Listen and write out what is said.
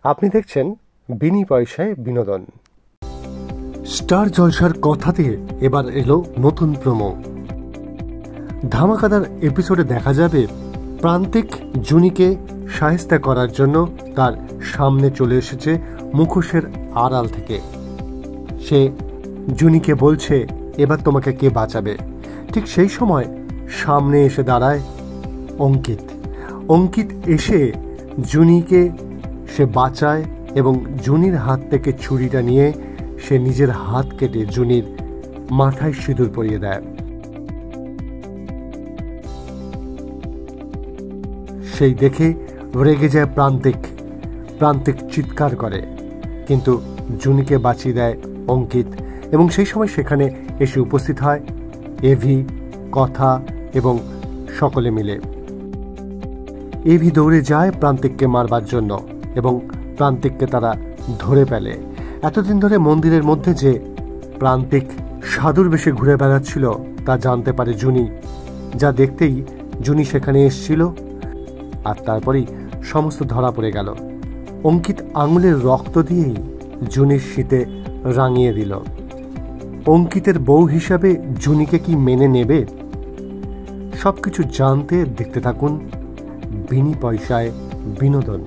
আপনি দেখছেন বিনি পয়সায় বিনোদন। স্টার জলসার কথাতে এবার এলো নতুন প্রোমো। ধামাকাদার এপিসোডে দেখা যাবে প্রান্তিক জুনিকে শায়েস্তা করার জন্য তার সামনে চলে এসেছে মুখোশের আড়াল থেকে। সে জুনিকে বলছে, এবার তোমাকে কে বাঁচাবে? ঠিক সেই সময় সামনে এসে দাঁড়ায় অঙ্কিত। অঙ্কিত এসে জুনিকে সে বাঁচায় এবং জুনির হাত থেকে ছুরিটা নিয়ে সে নিজের হাত কেটে জুনির মাথায় সিঁদুর পরিয়ে দেয়। সেই দেখে রেগে যায় প্রান্তিক চিৎকার করে, কিন্তু জুনিকে বাঁচিয়ে দেয় অঙ্কিত। এবং সেই সময় সেখানে এসে উপস্থিত হয় এভি, কথা এবং সকলে মিলে। এভি দৌড়ে যায় প্রান্তিককে মারবার জন্য এবং প্রান্তিককে তারা ধরে ফেলে। এতদিন ধরে মন্দিরের মধ্যে যে প্রান্তিক সাধুর বেশে ঘুরে বেড়াচ্ছিল তা জানতে পারে জুনি, যা দেখতেই জুনি সেখানে এসেছিল। আর তারপরেই সমস্ত ধরা পড়ে গেল। অঙ্কিত আঙুলের রক্ত দিয়েই জুনির শীতে রাঙিয়ে দিল। অঙ্কিতের বউ হিসাবে জুনিকে কি মেনে নেবে? সবকিছু জানতে দেখতে থাকুন বিনি পয়সায় বিনোদন।